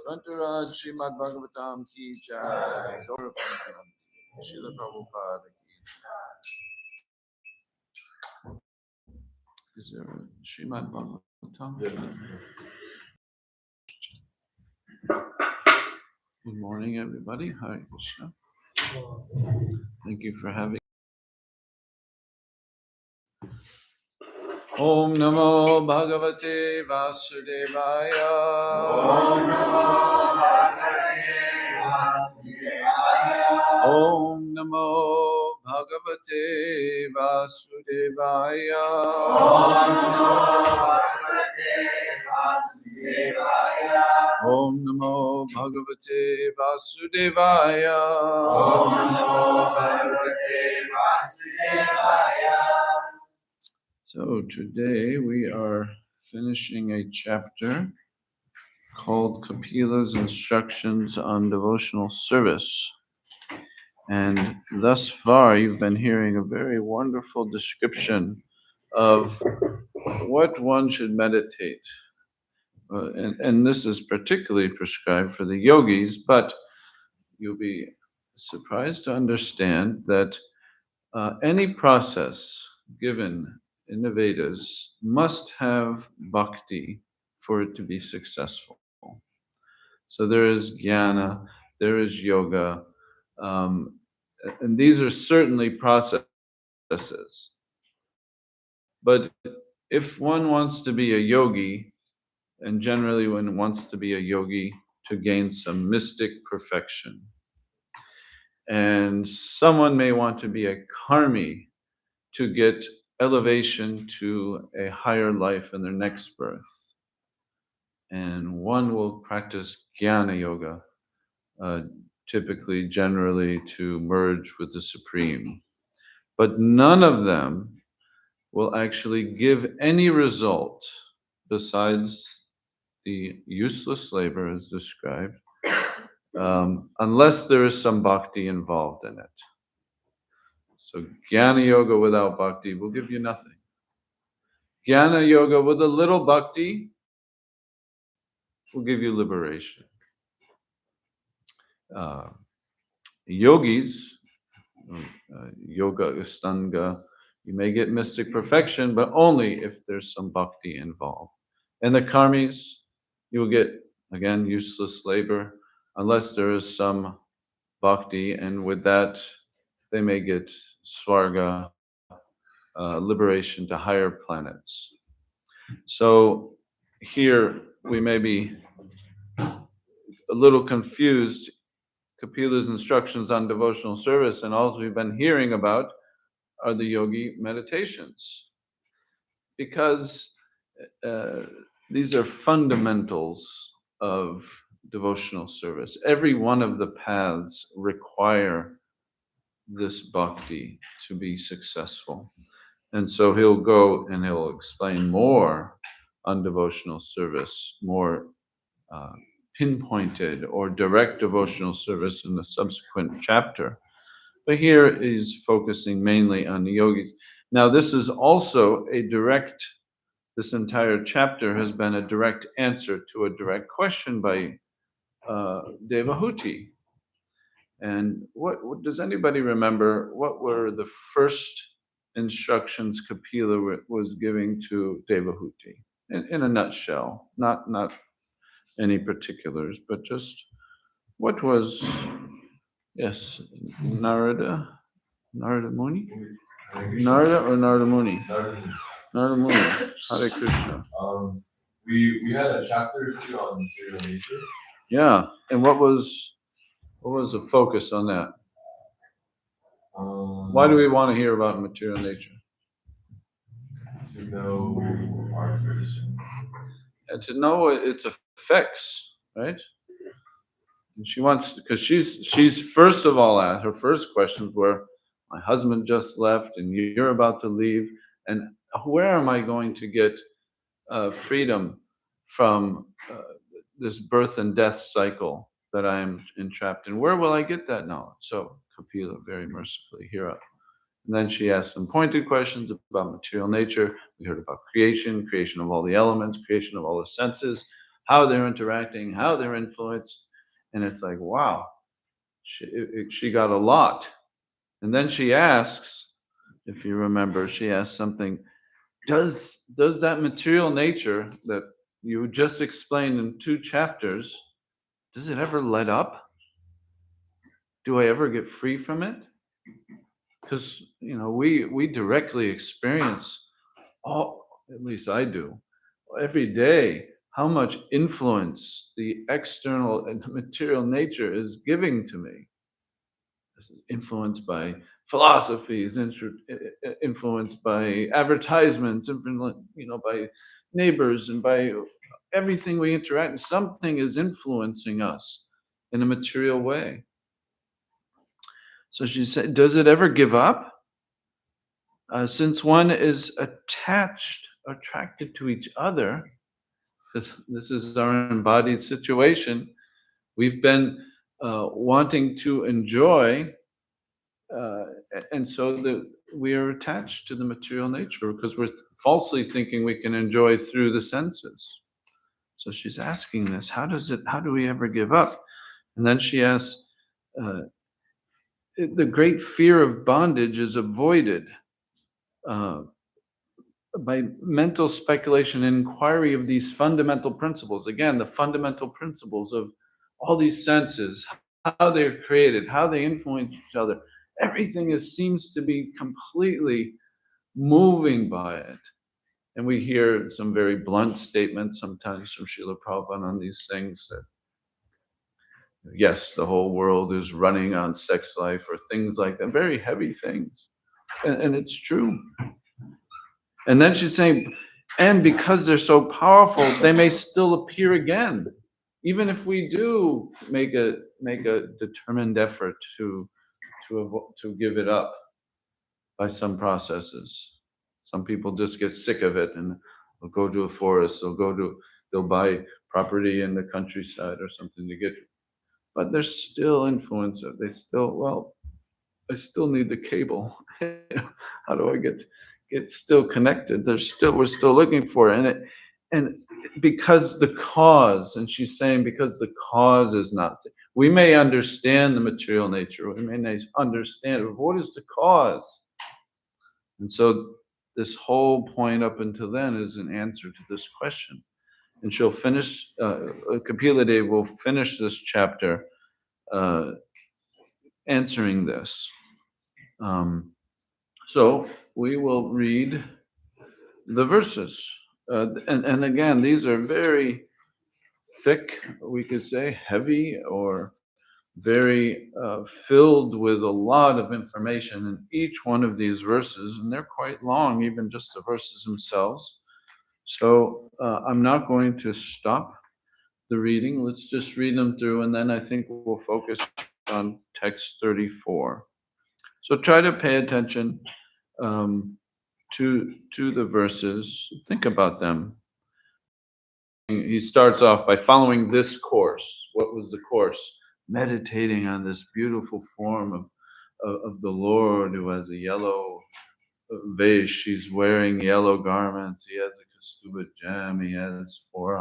Rantaraj Śrīmad-Bhāgavatam ki jai. Gaurav Srila Prabhupada ki jai. Is there a Śrīmad-Bhāgavatam? Good morning, everybody. Hare Krishna. Thank you for having. Om Namo Bhagavate Vasudevaya. Om Namo Bhagavate Vasudevaya. Om Namo Bhagavate Vasudevaya. Om Namo Bhagavate Vasudevaya. Om Namo Bhagavate Vasudevaya. Om Namo Bhagavate Vasudevaya. So today we are finishing a chapter called Kapila's Instructions on Devotional Service. And thus far you've been hearing a very wonderful description of what one should meditate. And this is particularly prescribed for the yogis, but you'll be surprised to understand that any process given in the Vedas must have bhakti for it to be successful. So there is jnana, there is yoga, and these are certainly processes. But if one wants to be a yogi, and generally one wants to be a yogi to gain some mystic perfection, and someone may want to be a karmi to get elevation to a higher life in their next birth. And one will practice jnana yoga, typically, generally to merge with the Supreme. But none of them will actually give any result besides the useless labor as described, unless there is some bhakti involved in it. So jnana yoga without bhakti will give you nothing. Jnana yoga with a little bhakti will give you liberation. Yogis, yoga astanga, you may get mystic perfection, but only if there's some bhakti involved. And the karmis, you will get, again, useless labor, unless there is some bhakti, and with that, they may get svarga, liberation to higher planets. So here we may be a little confused. Kapila's instructions on devotional service, and all we've been hearing about are the yogi meditations, because these are fundamentals of devotional service. Every one of the paths require this bhakti to be successful. And so he'll go and he'll explain more on devotional service, more pinpointed or direct devotional service in the subsequent chapter. But here he's focusing mainly on the yogis. Now this is also this entire chapter has been a direct answer to a direct question by Devahuti. And what does anybody remember, what were the first instructions Kapila was giving to Devahuti? In a nutshell, not any particulars, but just what was, yes, Narada Muni? Narada or Narada Muni? Narada Muni. Hare Krishna. We had a chapter or two on material nature. Yeah, and what was the focus on that? Why do we want to hear about material nature? To know our position. And to know its effects, right? And she wants, because she's first of all asked, her first questions were, my husband just left and you're about to leave, and where am I going to get freedom from this birth and death cycle that I am entrapped in. Where will I get that knowledge? So Kapila very mercifully, hear up. And then she asked some pointed questions about material nature. We heard about creation, creation of all the elements, creation of all the senses, how they're interacting, how they're influenced. And it's like, wow, she got a lot. And then she asks, if you remember, she asked something, does that material nature that you just explained in 2 chapters, does it ever let up? Do I ever get free from it? Because we directly experience all, at least I do, every day, how much influence the external and material nature is giving to me. This is influenced by philosophies, influenced by advertisements, by neighbors, and by everything we interact. Something is influencing us in a material way. So she said, does it ever give up? Since one is attracted to each other, this is our embodied situation, we've been wanting to enjoy, and so we are attached to the material nature because we're falsely thinking we can enjoy through the senses. So she's asking this, how do we ever give up? And then she asks, the great fear of bondage is avoided by mental speculation and inquiry of these fundamental principles. Again, the fundamental principles of all these senses, how they're created, how they influence each other. Everything seems to be completely moving by it. And we hear some very blunt statements sometimes from Srila Prabhupada on these things that, yes, the whole world is running on sex life or things like that, very heavy things. And it's true. And then she's saying, and because they're so powerful, they may still appear again, even if we do make a determined effort to give it up by some processes. Some people just get sick of it and they'll go to a forest, they'll buy property in the countryside or something to get, but there's still influence. I still need the cable. How do I get still connected? We're still looking for it. And because the cause, and she's saying because the cause is not, we may understand the material nature, we may understand, but what is the cause? And so this whole point up until then is an answer to this question. And she'll finish, Kapila Devi will finish this chapter answering this. So we will read the verses. And again, these are very thick, we could say, heavy, or very filled with a lot of information in each one of these verses, and they're quite long, even just the verses themselves. So I'm not going to stop the reading. Let's just read them through, and then I think we'll focus on text 34. So try to pay attention to the verses. Think about them. He starts off by following this course. What was the course? Meditating on this beautiful form of the Lord who has a yellow vesh. He's wearing yellow garments. He has a kastuba gem. He has 4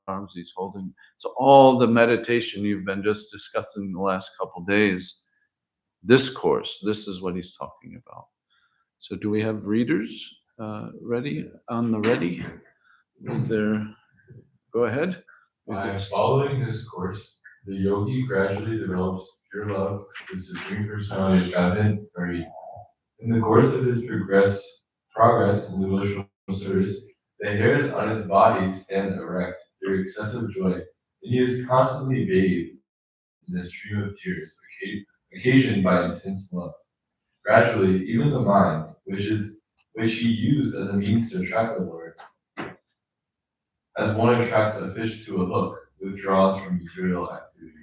arms. He's holding. So all the meditation you've been just discussing the last couple days, this course, this is what he's talking about. So do we have readers ready? Go ahead. By following this course, the yogi gradually develops pure love for the Supreme Personality of Godhead, Hari. In the course of his progress in devotional service, the hairs on his body stand erect through excessive joy, and he is constantly bathed in a stream of tears, occasioned by intense love. Gradually, even the mind, which he used as a means to attract the Lord, as one attracts a fish to a hook, withdraws from material activity.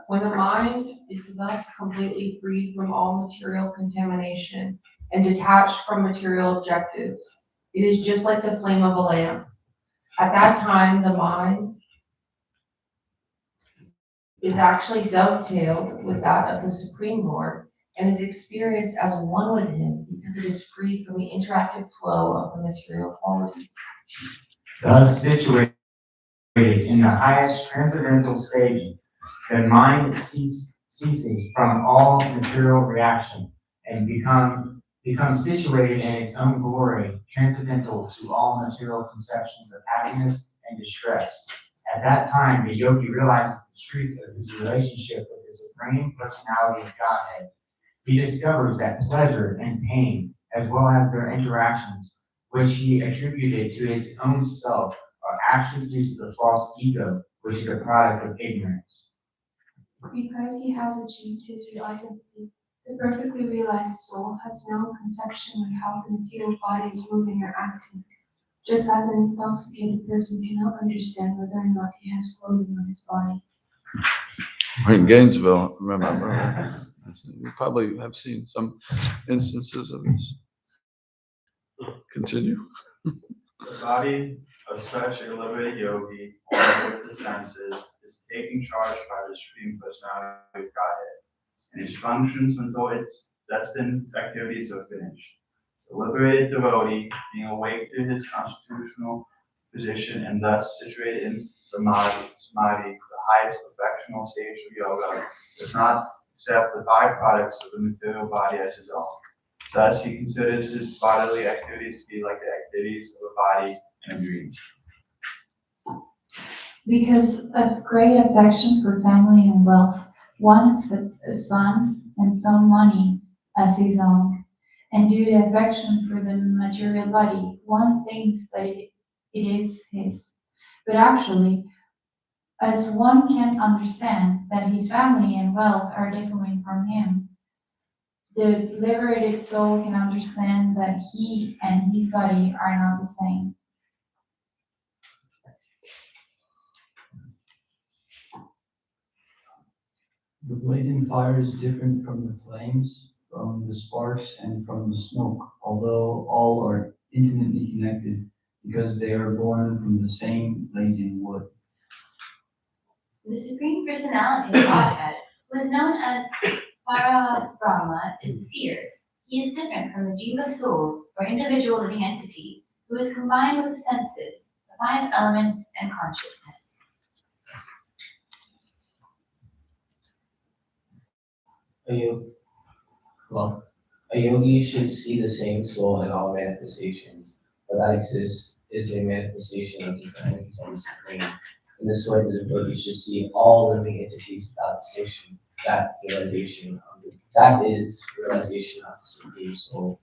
When the mind is thus completely freed from all material contamination and detached from material objectives, it is just like the flame of a lamp. At that time, the mind is actually dovetailed with that of the Supreme Lord and is experienced as one with him because it is free from the interactive flow of the material qualities. Thus situated in the highest transcendental stage, the mind ceases from all material reaction and becomes situated in its own glory, transcendental to all material conceptions of happiness and distress. At that time, the yogi realizes the truth of his relationship with the Supreme Personality of Godhead. He discovers that pleasure and pain, as well as their interactions, which he attributed to his own self, are actually due to the false ego, which is a product of ignorance. Because he has achieved his real identity, the perfectly realized soul has no conception of how the material body is moving or acting, just as an intoxicated person cannot understand whether or not he has clothing on his body. We're in Gainesville, remember? You probably have seen some instances of this. Continue. The body of such a liberated yogi, along with the senses, is taken charge by the Supreme Personality of Godhead, and his functions until its destined activities are finished. The liberated devotee, being awake to his constitutional position and thus situated in samadhi, the highest perfectional stage of yoga, does not accept the byproducts of the material body as his own. Thus, he considers his bodily activities to be like the activities of a body in a dream. Because of great affection for family and wealth, one accepts a son and some money as his own. And due to affection for the material body, one thinks that it is his. But actually, as one can't understand that his family and wealth are different from him, the liberated soul can understand that he and his body are not the same. The blazing fire is different from the flames, from the sparks, and from the smoke, although all are intimately connected because they are born from the same blazing wood. The Supreme Personality of Godhead, who is known as Brahma, is the seer. He is different from the Jiva soul, or individual living entity, who is combined with the senses, the five elements, and consciousness. A yogi should see the same soul in all manifestations, but that exists is a manifestation of the energies of the Supreme. In this way, the devotee should see all living entities without distinction. That is realization of the Supreme Soul.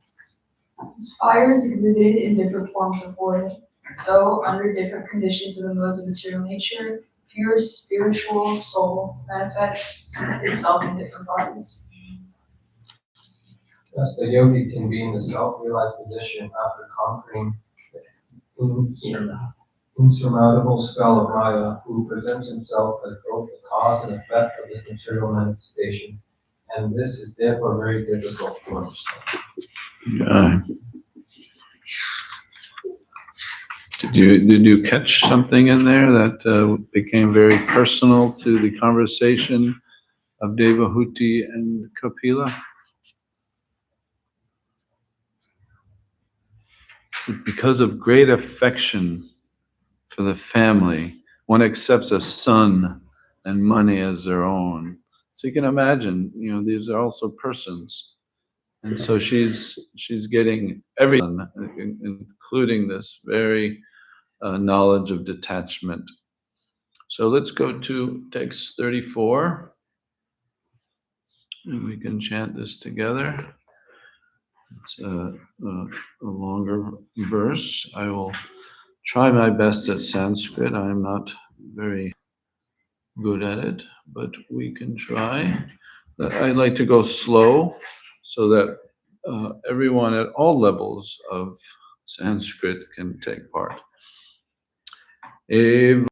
As fire is exhibited in different forms of wood, so under different conditions of the modes of material nature, pure spiritual soul manifests itself in different bodies. Thus, the yogi can be in the self-realized position after conquering the insurmountable spell of Maya, who presents himself as both the cause and effect of this material manifestation, and this is therefore very difficult to understand. Did you catch something in there that became very personal to the conversation of Devahuti and Kapila? So because of great affection for the family, one accepts a son and money as their own. So you can imagine, these are also persons. And so she's getting everything, including this very knowledge of detachment. So let's go to text 34. And we can chant this together. It's a longer verse. I will try my best at Sanskrit. I'm not very good at it, but we can try. I'd like to go slow so that everyone at all levels of Sanskrit can take part. Eva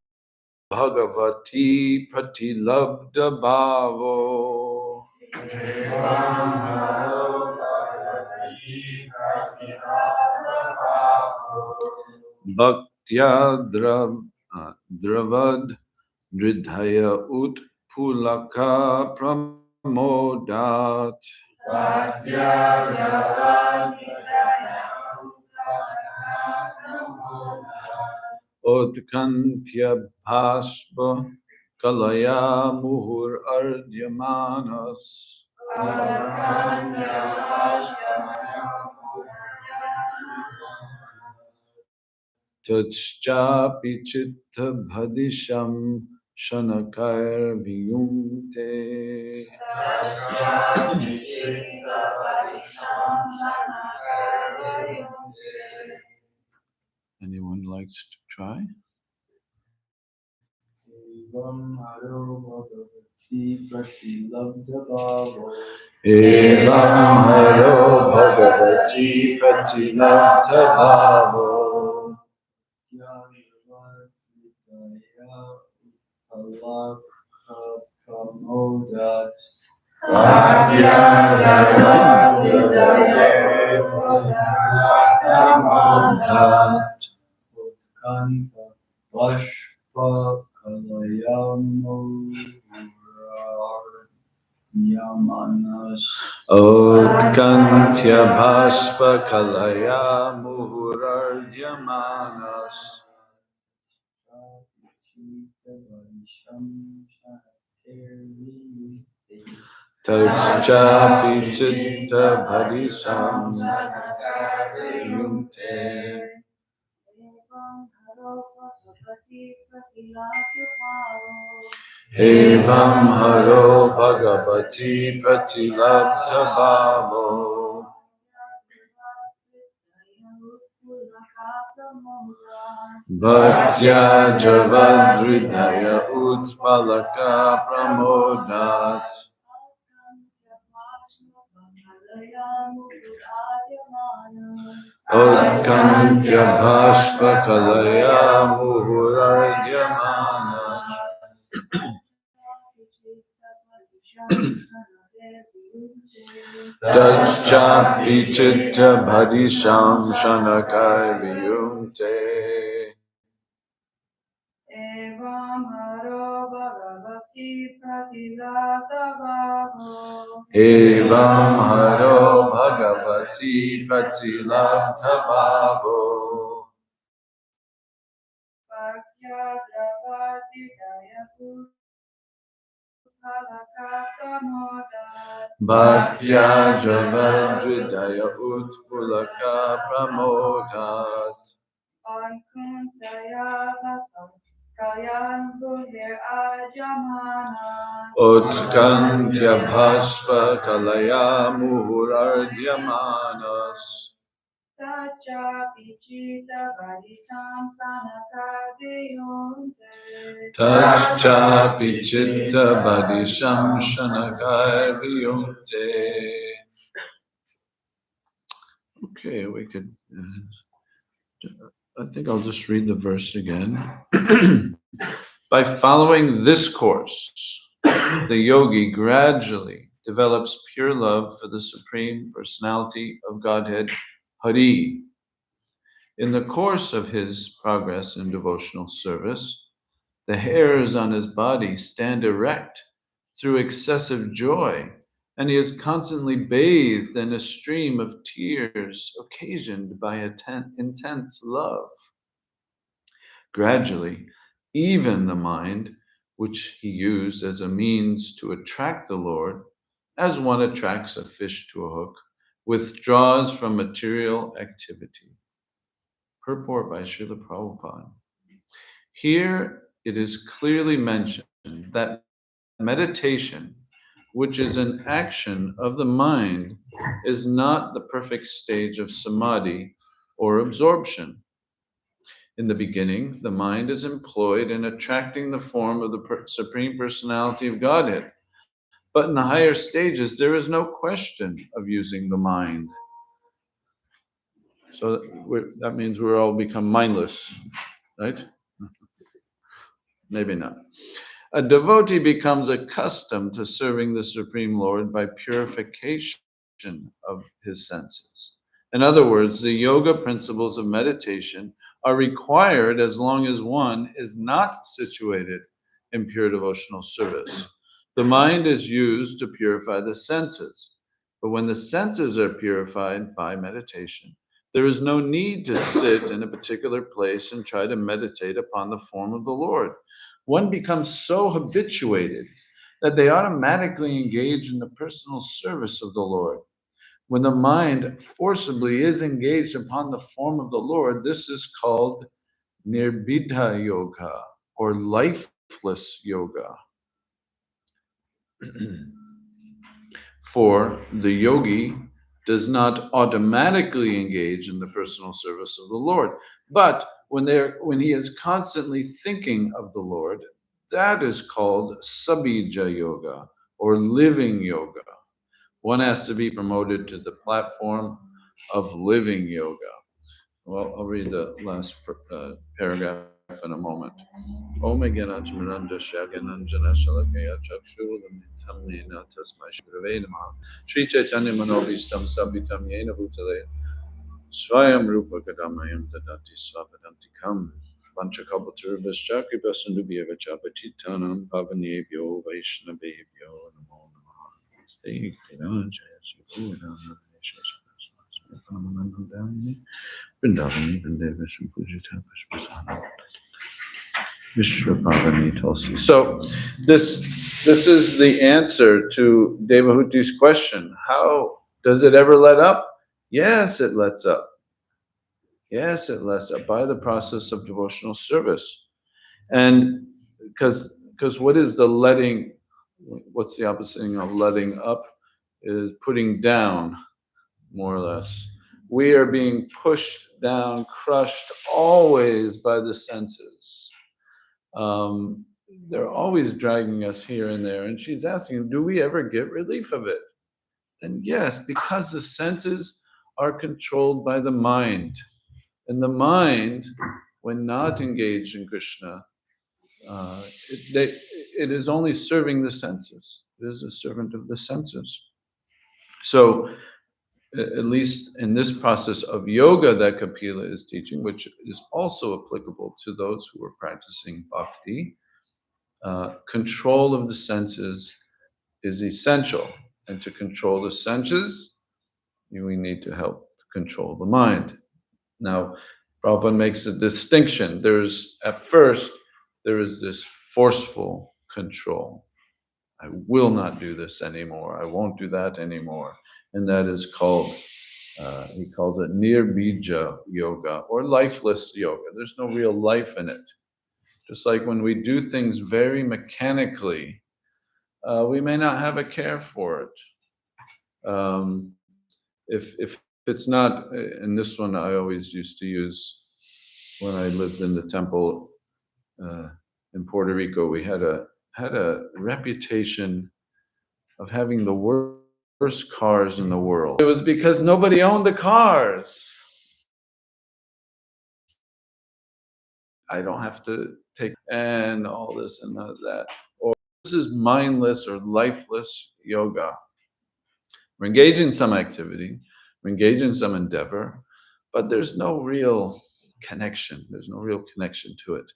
Bhagavati Pratilabdha Bhavo Bhaktya Dravad Dridhaya Ut Utpulaka Pramodat Utkantya Bhashpa Kalaya Muhur Ardyamanas Tachchapi Chitta Bhadisham Shanakair Viyunte. Anyone likes to try? Evam haro bhagavati pratilabdhabhavo. Evam haro bhagavati pratilabdhabhavo Pramodat Utkanta Bhashpa Kalayamurardyamanas Utkantya Bhashpa Kalaya Muhurardyamanas Tachchapi Chitta Bhadisham Yunte. Evam haro bhagavati pratilabdhabhavo Bhaktya javadridaya utpalaka pramodat Utkantya Bhashpa Kalaya Muhuradyamanas Tachchapi Chitta Bhadisham Shanakai Viyunte. Evam haro bhagavati pratilabdhabhavo Evam haro bhagavati pratilabdhabhavo Bhaktya dravadidaya utpalaka pramodat Bhaktya javadridaya utpulaka pramodat Ankuntaya vastam kalyan buhir ajamanas Utkantya Bhashpa Kalaya Muhuradyamanas Tachchapi chitta vadisam sanakadiyunte Tachchapi Chitta Bhadisham Shanakai Viyunte. Okay, we could, I think I'll just read the verse again. By following this course, the yogi gradually develops pure love for the Supreme Personality of Godhead, Hari. In the course of his progress in devotional service, the hairs on his body stand erect through excessive joy, and he is constantly bathed in a stream of tears occasioned by intense love. Gradually, even the mind, which he used as a means to attract the Lord, as one attracts a fish to a hook, withdraws from material activity. Purport by Srila Prabhupada. Here it is clearly mentioned that meditation, which is an action of the mind, is not the perfect stage of samadhi or absorption. In the beginning, the mind is employed in attracting the form of the Supreme Personality of Godhead. But in the higher stages, there is no question of using the mind. So that means we're all become mindless, right? Maybe not. A devotee becomes accustomed to serving the Supreme Lord by purification of his senses. In other words, the yoga principles of meditation are required as long as one is not situated in pure devotional service. The mind is used to purify the senses. But when the senses are purified by meditation, there is no need to sit in a particular place and try to meditate upon the form of the Lord. One becomes so habituated that they automatically engage in the personal service of the Lord. When the mind forcibly is engaged upon the form of the Lord, this is called nirbidha yoga or lifeless yoga. For the yogi does not automatically engage in the personal service of the Lord, but when he is constantly thinking of the Lord, that is called sabija yoga or living yoga. One has to be promoted to the platform of living yoga. Well, I'll read the last paragraph in a moment. Om Gyananjana Shagananjana Shalakaya Chakshuramitam Nena Tasmai Shurave Namaha Sri Chaitanya Manobhistam Sabitam Yena Bhutale Swayam Rupa Kadamayam Tadati Svapadantikam Vanchakalpaturvascha Kripasandubhyeva Chapatitanam Pavanebhyo Vaishnavebhyo Namo Namaha Stay Jaya Vrindavani Vrindeva Shampujita Pushpasana Vishwapavani Tulsi. So this is the answer to Devahuti's question. How does it ever let up? Yes, it lets up. Yes, it lets up by the process of devotional service. And because what is the letting, what's the opposite of letting up? Is putting down, more or less. We are being pushed down, crushed always by the senses. They're always dragging us here and there. And she's asking, do we ever get relief of it? And yes, because the senses are controlled by the mind. And the mind, when not engaged in Krishna, it is only serving the senses. It is a servant of the senses. So, at least in this process of yoga that Kapila is teaching, which is also applicable to those who are practicing bhakti, control of the senses is essential. And to control the senses, we need to help control the mind. Now, Prabhupada makes a distinction. At first, there is this forceful control. I will not do this anymore. I won't do that anymore. And that is called, he calls it nirbija yoga or lifeless yoga. There's no real life in it. Just like when we do things very mechanically, we may not have a care for it. If it's not, and this one I always used to use when I lived in the temple in Puerto Rico. We had a reputation of having the worst cars in the world. It was because nobody owned the cars. I don't have to take and all this and that. Or this is mindless or lifeless yoga. We're engaged in some activity, we're engaged in some endeavor, but there's no real connection. There's no real connection to it.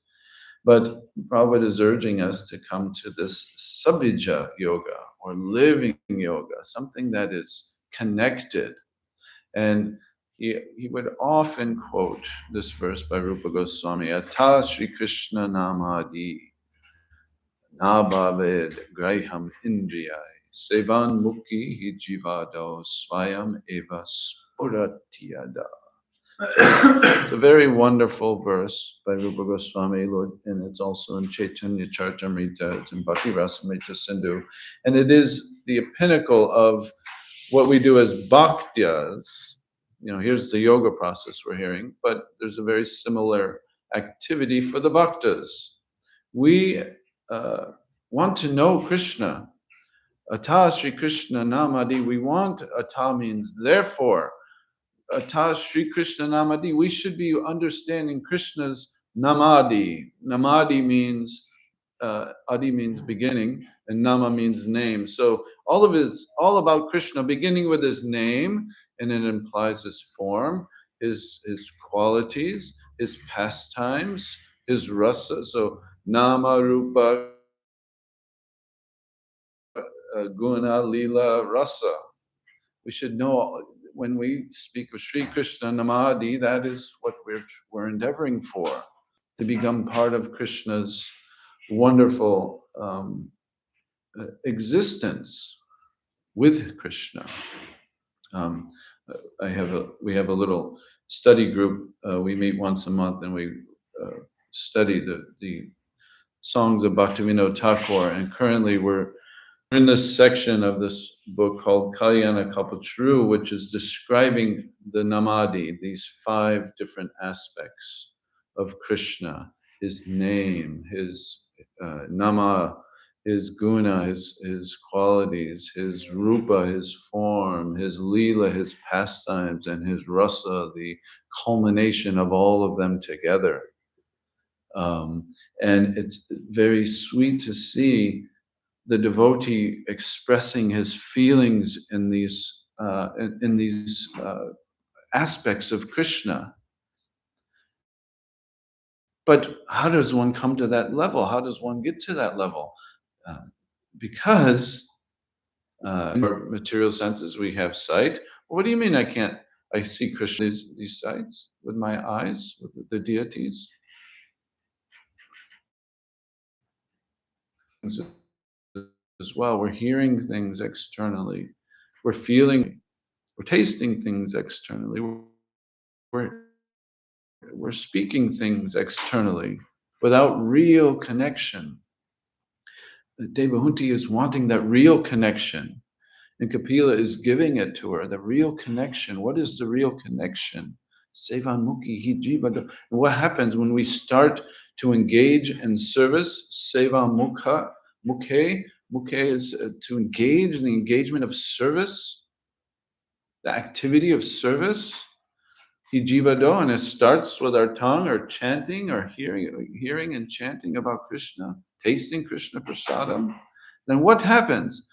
But Prabhupada is urging us to come to this sabija yoga or living yoga, something that is connected. And he would often quote this verse by Rupa Goswami, Ata Shri Krishna Namadi Nabhaved Graham Indriyai Sevan Mukhi Hi Jivado Swayam Eva Spuratiyada. It's a very wonderful verse by Rupa Goswami, Lord, and it's also in Chaitanya Charitamrita, it's in Bhakti Rasamrita Sindhu, and it is the pinnacle of what we do as bhaktyas. Here's the yoga process we're hearing, but there's a very similar activity for the bhaktas. We want to know Krishna. Ata Shri Krishna Namadi, we want, Ata means therefore. Ata Shri Krishna Namadi, we should be understanding Krishna's Namadi. Namadi means, Adi means beginning, and Nama means name. So all of it is all about Krishna, beginning with his name, and it implies his form, his qualities, his pastimes, his rasa. So Nama, Rupa, guna, lila, rasa. We should know when we speak of Sri Krishna Namadi, that is what we're endeavoring for, to become part of Krishna's wonderful existence with Krishna. We have a little study group. We meet once a month and we study the songs of Bhaktivinoda Thakur. And currently we're in this section of this book called Kalyana Kalpataru, which is describing the Namadi, these 5 different aspects of Krishna: his name, his nama, his guna, his qualities, his rupa, his form, his lila, his pastimes, and his rasa, the culmination of all of them together. And it's very sweet to see the devotee expressing his feelings in these aspects of Krishna. But how does one come to that level? How does one get to that level? Because in our material senses we have sight. What do you mean I see Krishna these sights with my eyes, with the deities? As well, we're hearing things externally, we're feeling, we're tasting things externally, we're speaking things externally without real connection. Devahunti is wanting that real connection, and Kapila is giving it to her, the real connection. What is the real connection? Sevanmukhi hi jivada. What happens when we start to engage in service? Sevamukha, mukhe is to engage in the engagement of service, the activity of service. Hi jivado, and it starts with our tongue, or chanting, or hearing and chanting about Krishna, tasting Krishna prasadam. Then what happens?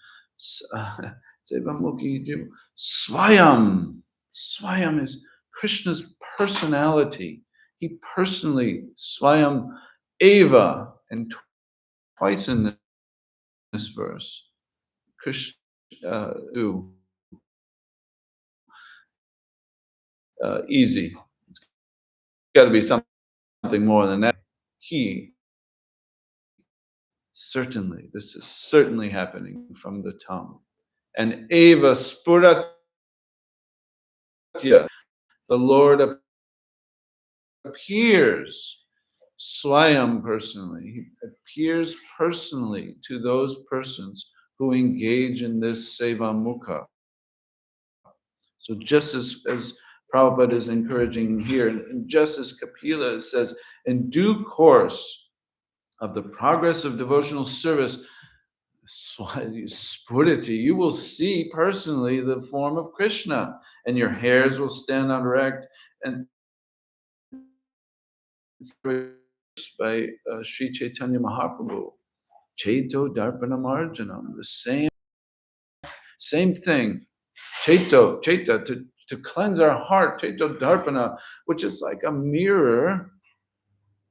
Svayam. Swayam is Krishna's personality. He personally, Swayam Eva, and twice in this verse, Krishna easy. It's got to be something more than that. He, certainly, this is certainly happening from the tongue. And Eva Spuratya, the Lord appears, Swayam personally. He appears personally to those persons who engage in this Seva Mukha. So just as Prabhupada is encouraging here, and just as Kapila says, in due course of the progress of devotional service, Spuriti, you will see personally the form of Krishna, and your hairs will stand on erect. And by Sri Chaitanya Mahaprabhu, Chaito Darpana Marjanam, the same thing. Chaita, to cleanse our heart, Chaito Darpana, which is like a mirror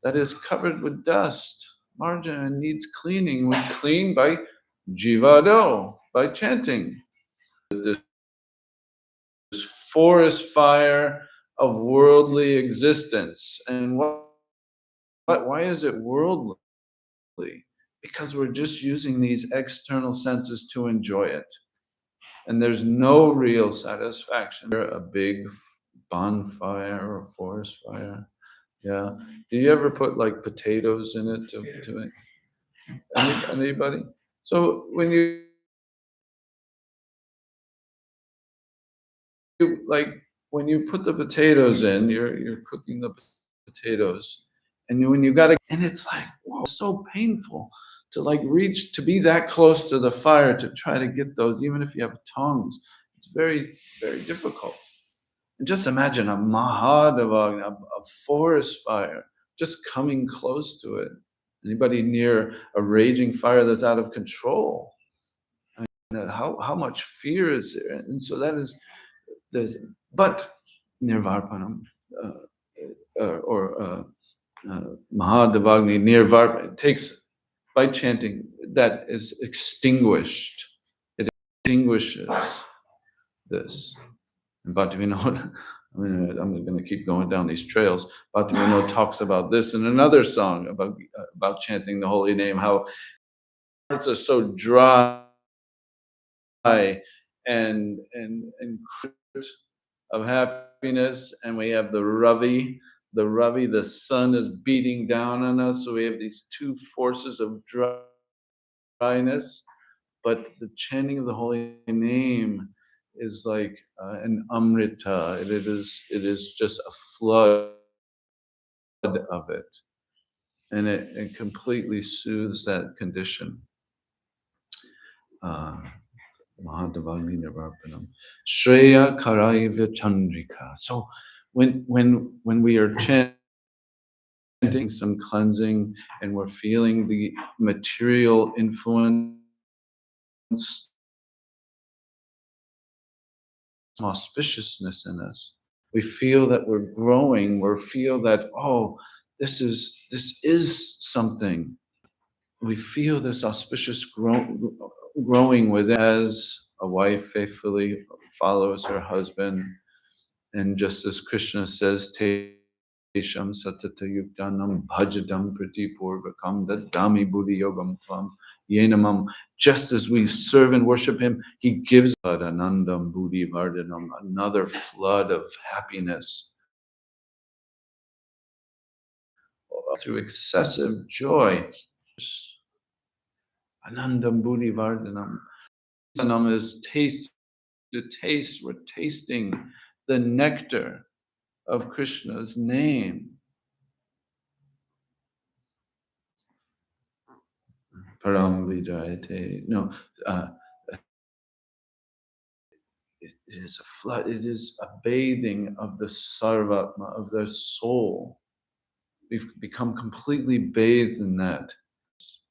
that is covered with dust. Marjana needs cleaning. We clean by Jivado, by chanting. This forest fire of worldly existence. And why is it worldly? Because we're just using these external senses to enjoy it. And there's no real satisfaction. A big bonfire or forest fire. Yeah. Do you ever put like potatoes in it to make? Anybody? So when you put the potatoes in, you're cooking the potatoes, and when you gotta, and it's like, whoa, so painful to like reach, to be that close to the fire to try to get those, even if you have tongs. It's very, very difficult. And just imagine a Mahadava, a forest fire, just coming close to it. Anybody near a raging fire that's out of control? I mean, how much fear is there? And so that is but nirvarpanam or Mahadavagni nirvarpanam takes, by chanting, that is extinguished. distinguishes this. And Bhaktivinoda, I'm going to keep going down these trails. Bhaktivinoda talks about this in another song about chanting the holy name, how hearts are so dry and of happiness, and we have the Ravi, the sun is beating down on us, so we have these two forces of dryness, but the chanting of the holy name is like an amrita. It is just a flood of it, and it completely soothes that condition. Shreya Karaiva Chandrika. So when we are chanting some cleansing and we're feeling the material influence, auspiciousness in us, we feel that we're growing, we feel that, oh, this is something. We feel this auspicious growing within, as a wife faithfully follows her husband. And just as Krishna says, Tesham satata yuktanam bhajadam pratipurvakam dadami buddhi yogam tvam yenamam. Just as we serve and worship him, he gives anandam buddhi vardhanam, another flood of happiness through excessive joy. Anandam buddhi vardhanam. Anandam is taste. To taste, we're tasting the nectar of Krishna's name. Param Vijayate. No, it is a flood, it is a bathing of the sarvatma, of the soul. We've become completely bathed in that.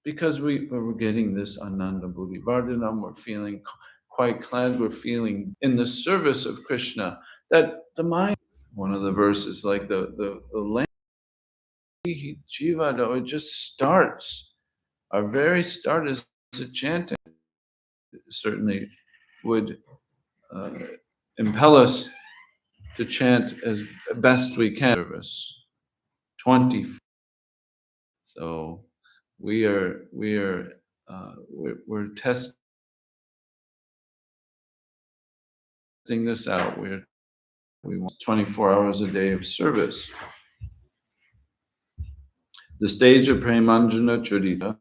Because we're getting this Ananda Buddhi Vardhanam, we're feeling quite cleansed, we're feeling in the service of Krishna, that the mind, one of the verses, like the language, Jiva, it just starts. Our very start is a chanting. It certainly would impel us to chant as best we can. Service 20. So we're testing this out. We want 24 hours a day of service. The stage of Premanjana Chudita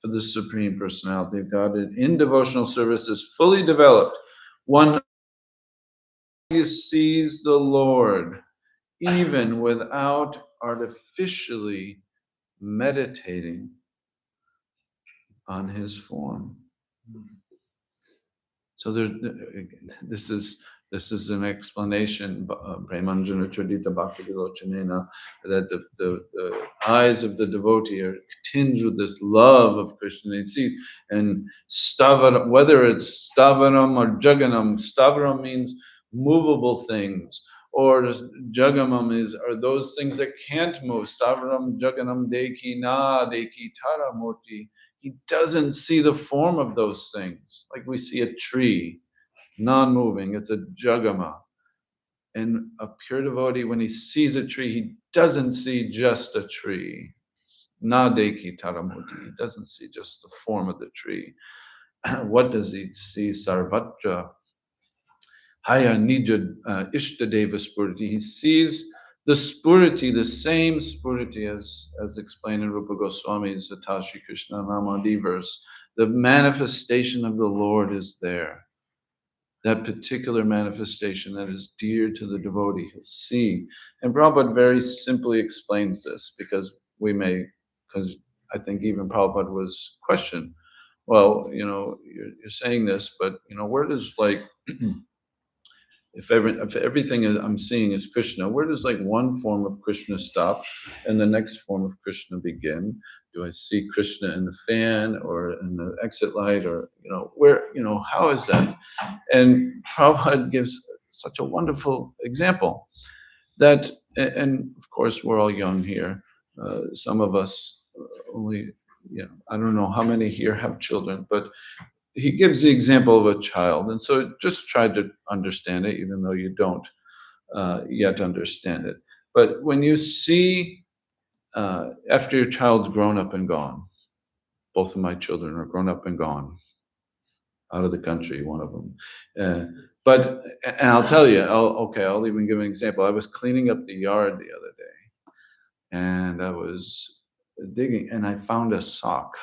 for the Supreme Personality of Godhead in devotional service is fully developed. One sees the Lord even without artificially meditating on his form. So this is an explanation, Premanjana Chodita Bhakti-vilochanena, that the eyes of the devotee are tinged with this love of Krishna. He sees, and stavaram, whether it's stavaram or jaganam, stavaram means movable things, or jagamam are those things that can't move. Stavaram jaganam deki na deki tara murti. He doesn't see the form of those things. Like we see a tree, non-moving, it's a jagama. And a pure devotee, when he sees a tree, he doesn't see just a tree. Na deki taramuti. He doesn't see just the form of the tree. What does he see? Sarvatra. Haya nija ishtadeva spuriti. He sees the spuriti, the same spuriti as explained in Rupa Goswami's Atashi Krishna Namadi verse. The manifestation of the Lord is there. That particular manifestation that is dear to the devotee, he'll see. And Prabhupada very simply explains this because I think even Prabhupada was questioned. Well, you're saying this, but where does if everything I'm seeing is Krishna, where does one form of Krishna stop and the next form of Krishna begin? Do I see Krishna in the fan or in the exit light, or where how is that? And Prabhupada gives such a wonderful example that, and of course we're all young here. Some of us only, I don't know how many here have children, but he gives the example of a child, and so just try to understand it, even though you don't yet understand it. But when you see after your child's grown up and gone, both of my children are grown up and gone, out of the country, one of them. And I'll tell you, I'll even give an example. I was cleaning up the yard the other day, and I was digging, and I found a sock.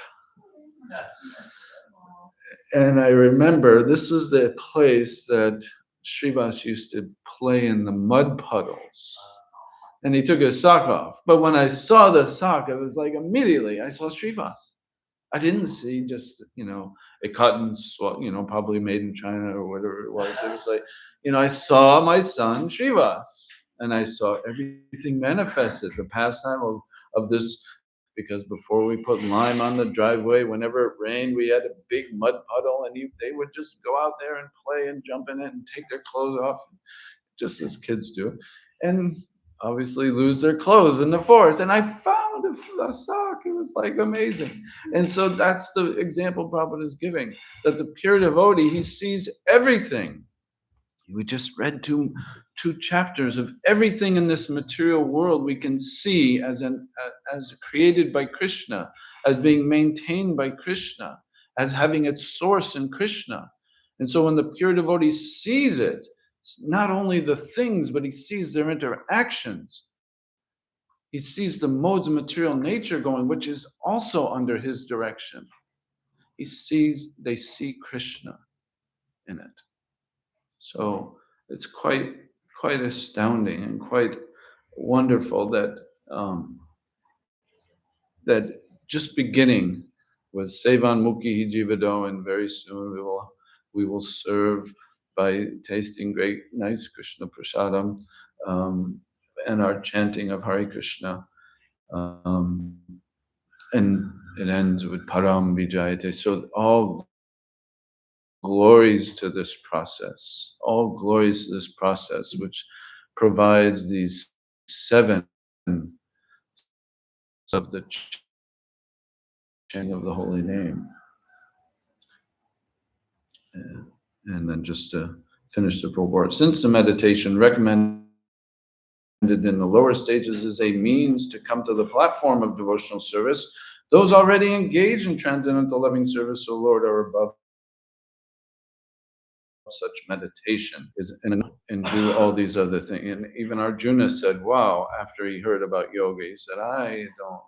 And I remember this was the place that Srivas used to play in the mud puddles. And he took his sock off. But when I saw the sock, it was like immediately I saw Srivas. I didn't see just, a cotton swab, probably made in China or whatever it was. It was like, I saw my son Srivas, and I saw everything manifested, the pastime of this, because before we put lime on the driveway, whenever it rained, we had a big mud puddle, and they would just go out there and play and jump in it and take their clothes off, just as kids do, and obviously lose their clothes in the forest. And I found a sock. It was like amazing. And so that's the example Prabhupada is giving, that the pure devotee, he sees everything. We just read two chapters of everything in this material world we can see as created by Krishna, as being maintained by Krishna, as having its source in Krishna. And so when the pure devotee sees it, not only the things, but he sees their interactions. He sees the modes of material nature going, which is also under his direction. They see Krishna in it. So it's quite astounding and quite wonderful that that just beginning with Sevan Mukhi Jivado, and very soon we will serve by tasting great, nice Krishna Prasadam, and our chanting of Hare Krishna. And it ends with Param Vijayate. So all glories to this process, which provides these 7 of the chanting of the holy name. And then just to finish the purport, since the meditation recommended in the lower stages is a means to come to the platform of devotional service, those already engaged in transcendental loving service, O Lord, are above such meditation and do all these other things. And even Arjuna said, wow, after he heard about yoga, he said, I don't,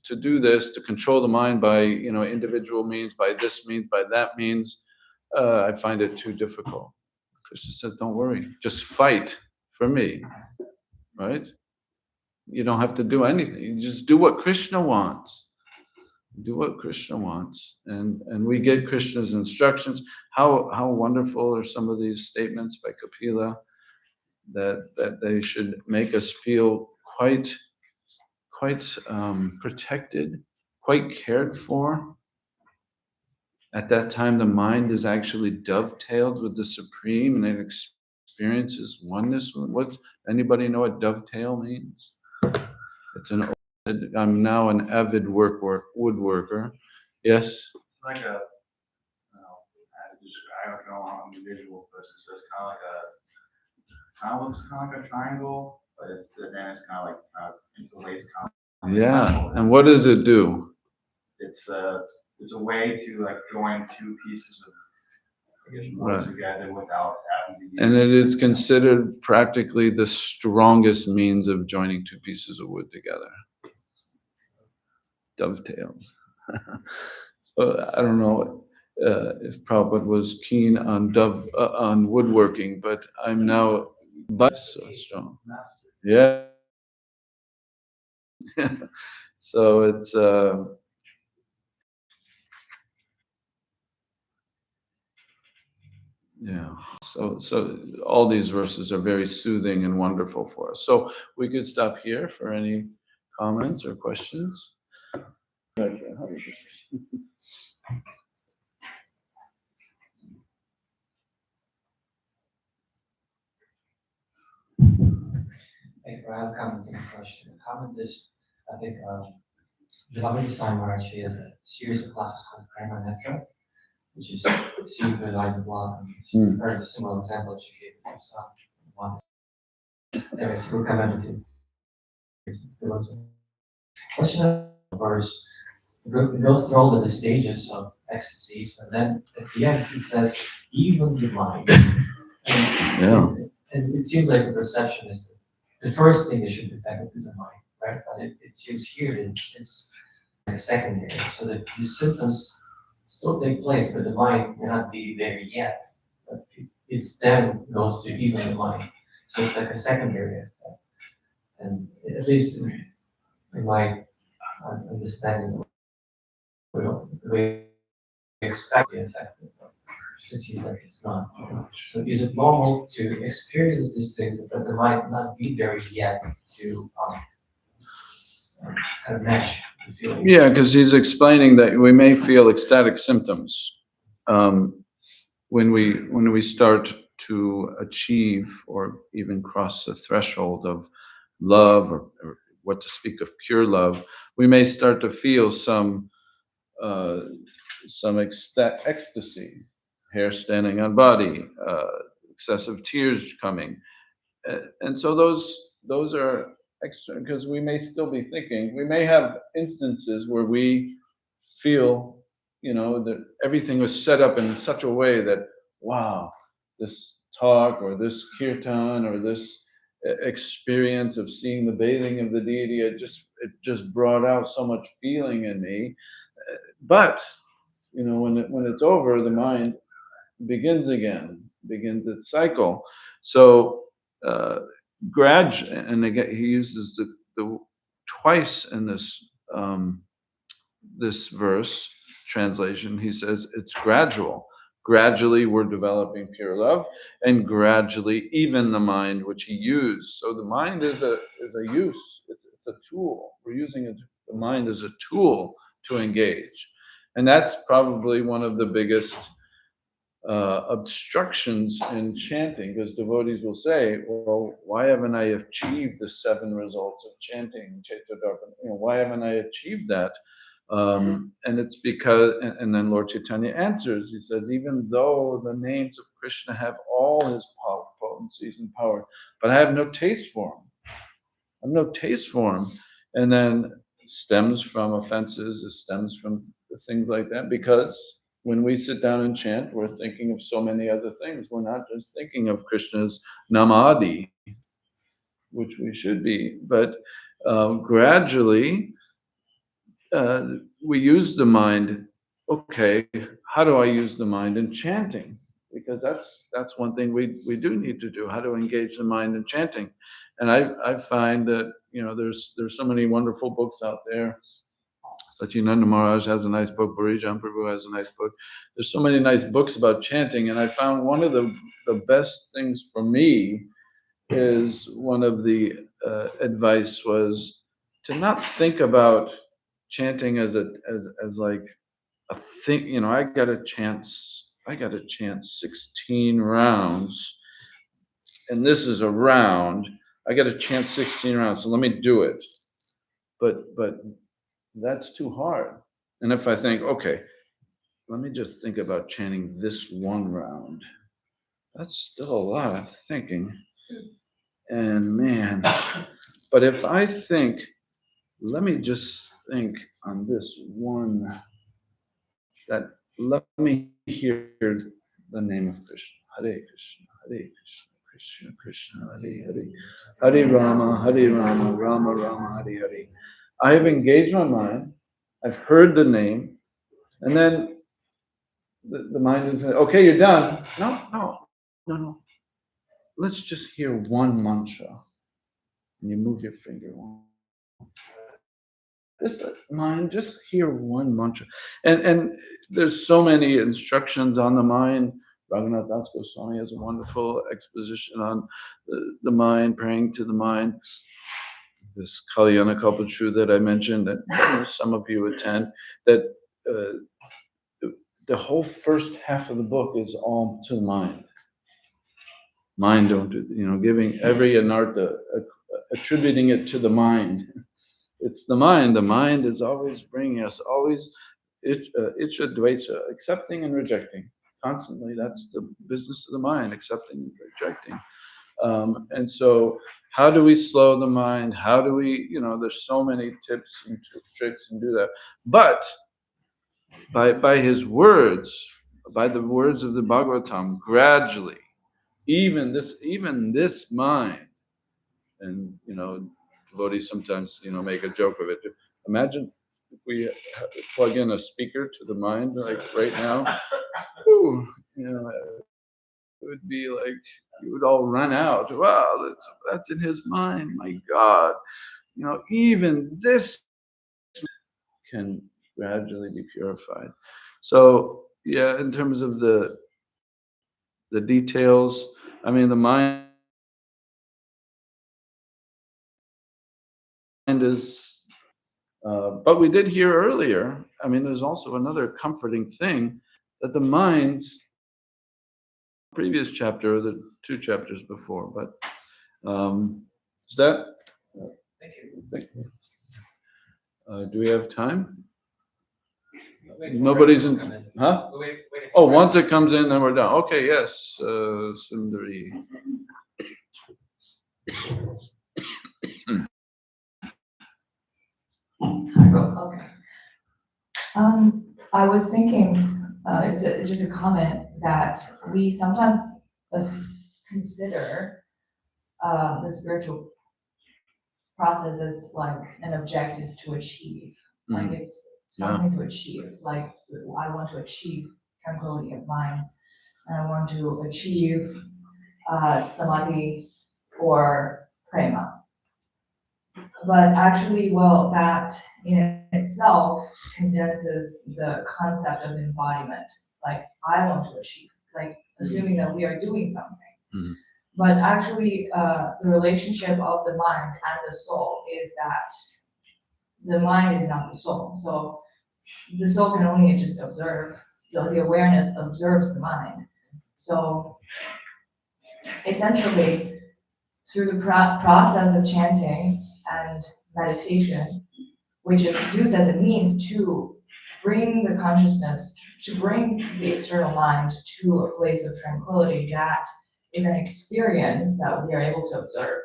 to do this, to control the mind by, individual means, by this means, by that means, I find it too difficult. Krishna says, don't worry, just fight for me, right? You don't have to do anything. You just do what Krishna wants. Do what Krishna wants. And we get Krishna's instructions. How wonderful are some of these statements by Kapila that they should make us feel quite protected, quite cared for. At that time, the mind is actually dovetailed with the Supreme, and it experiences oneness. What's anybody know what dovetail means? I'm now an avid woodworker. Yes. It's like I don't know how I'm a visual person, so it's looks kind of like a triangle, but then it's kind of like interlaced. Yeah, and what does it do? It's a way to like join 2 pieces of wood together without having to use. And it is considered practically the strongest means of joining 2 pieces of wood together. Dovetail. So I don't know if Prabhupada was keen on woodworking, but I'm now so strong. Yeah. So it's yeah. So all these verses are very soothing and wonderful for us. So we could stop here for any comments or questions. I have a comment and a question. The comment is, I think, Bhagavatam Maharaj has a series of classes called Prema Netra, which is seen through the eyes of love. And very the similar example that you gave with the sun. One. Anyway, so we'll come into the question of the verse. It goes through all of the stages of ecstasies, and then at the end it says, even the mind. And it seems like the perception is that the first thing that should be affected is the mind, right? But it seems here that it's like secondary, so that the symptoms still take place, but the mind may not be there yet. But it's then goes to even the mind. So it's like a secondary effect. And at least in my understanding, we expect the effect. It seems like it's not. So is it normal to experience these things, but they might not be there yet to kind of match the feeling? Yeah, because he's explaining that we may feel ecstatic symptoms when we start to achieve or even cross the threshold of love, or what to speak of pure love. We may start to feel some ecstasy, hair standing on body, excessive tears coming, and so those are extra, because we may still be thinking. We may have instances where we feel, that everything was set up in such a way that, wow, this talk or this kirtan or this experience of seeing the bathing of the deity, it just brought out so much feeling in me. But when it's over, the mind begins its cycle. So and again, he uses the twice in this verse translation. He says it's gradual. Gradually, we're developing pure love, and gradually, even the mind, which he used. So the mind is a use. It's a tool. We're using the mind as a tool to engage, and that's probably one of the biggest obstructions in chanting, because devotees will say, well, why haven't I achieved the 7 results of chanting, why haven't I achieved that? And it's because, and then Lord Chaitanya answers, he says, even though the names of Krishna have all his potencies and power, but I have no taste for him. And then it stems from offenses, it stems from things like that, because when we sit down and chant, we're thinking of so many other things. We're not just thinking of Krishna's Namadi, which we should be, but gradually we use the mind. Okay, how do I use the mind in chanting? Because that's one thing we do need to do, how to engage the mind in chanting. And I find that, there's so many wonderful books out there. Sachinanda Maharaj has a nice book. Bhurijan Prabhu has a nice book. There's so many nice books about chanting, and I found one of the best things for me is one of the advice was to not think about chanting as like a thing. I gotta chant 16 rounds, and this is a round. I gotta chant 16 rounds, so let me do it. But that's too hard. And if I think, okay, let me just think about chanting this one round, that's still a lot of thinking. And man, but if I think, let me just think on this one, that let me hear the name of Krishna. Hare Krishna, Hare Krishna, Krishna Krishna, Hare Hare, Hare Rama, Rama Rama, Hare Hare. I have engaged my mind, I've heard the name, and then the mind is saying, okay, you're done. No. Let's just hear one mantra. And you move your finger. This mind, just hear one mantra. And there's so many instructions on the mind. Raghunath Das Goswami has a wonderful exposition on the mind, praying to the mind. This Kalyana Kalpachru that I mentioned, that some of you attend, that the whole first half of the book is all to the mind. Mind don't do, giving every anartha, attributing it to the mind. It's the mind. The mind is always bringing us, always, Icha dvaita, accepting and rejecting. Constantly, that's the business of the mind, accepting and rejecting. And so, how do we slow the mind? How do we, there's so many tips and tricks and do that. But by his words, by the words of the Bhagavatam, gradually, even this mind, and devotees sometimes make a joke of it. Imagine if we plug in a speaker to the mind, like right now, whew, it would be like you would all run out. Wow, that's in his mind. My God, even this can gradually be purified. So yeah, in terms of the details, I mean, the mind is. But we did hear earlier. I mean, there's also another comforting thing that the mind's previous chapter, the 2 chapters before. But is that? Thank you. Do we have time? Nobody's in, huh? Oh, once it comes in, then we're done. Okay, yes, Sundari. Okay. I was thinking, it's just a comment that we sometimes consider the spiritual process as like an objective to achieve. Like it's something to achieve. Like I want to achieve tranquility of mind, and I want to achieve samadhi or prema. But actually, well, that in itself condenses the concept of embodiment. Like I want to achieve, like assuming that we are doing something. Mm-hmm. But actually, the relationship of the mind and the soul is that the mind is not the soul. So the soul can only just observe. The awareness observes the mind. So essentially, through the process of chanting and meditation, which is used as a means to bring the consciousness, to bring the external mind to a place of tranquility, that is an experience that we are able to observe.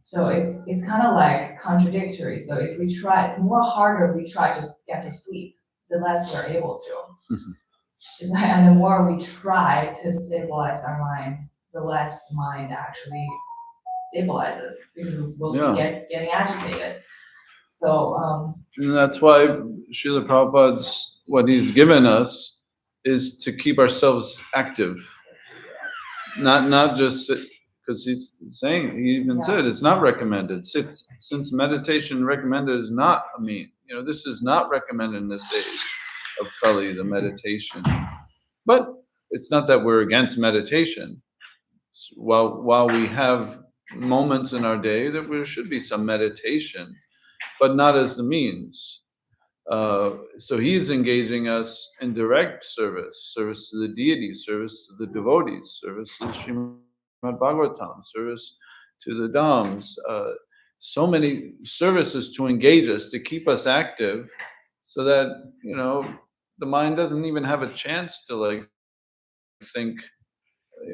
So it's kind of like contradictory. So if we try, the more harder we try to get to sleep, the less we're able to. It's like, and the more we try to stabilize our mind, the less the mind actually stabilizes, because we'll be getting agitated. So and that's why Srila Prabhupada's, what he's given us is to keep ourselves active. Not just sit, because he's saying, he even said it's not recommended. Since meditation recommended is not a mean. This is not recommended in this age of Kali, the meditation. But it's not that we're against meditation. While we have moments in our day that there should be some meditation, but not as the means. So he's engaging us in direct service to the deity, service to the devotees, service to the Śrīmad-Bhāgavatam, service to the Dhams. So many services to engage us, to keep us active, so that, the mind doesn't even have a chance to think,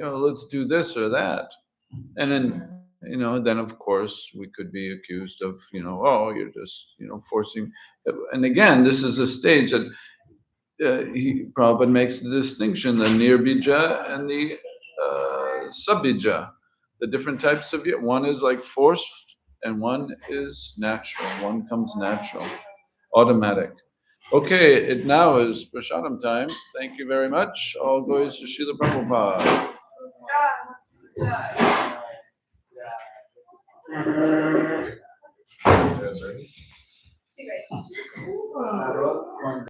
let's do this or that. And then, then of course we could be accused of, oh, you're just, forcing. And again, this is a stage that Prabhupada makes the distinction, the nirbija and the sabija, the different types of, one is like forced and one is natural. One comes natural, automatic. Okay, it now is Prasadam time. Thank you very much. All goes to Srila Prabhupada. Yeah, right?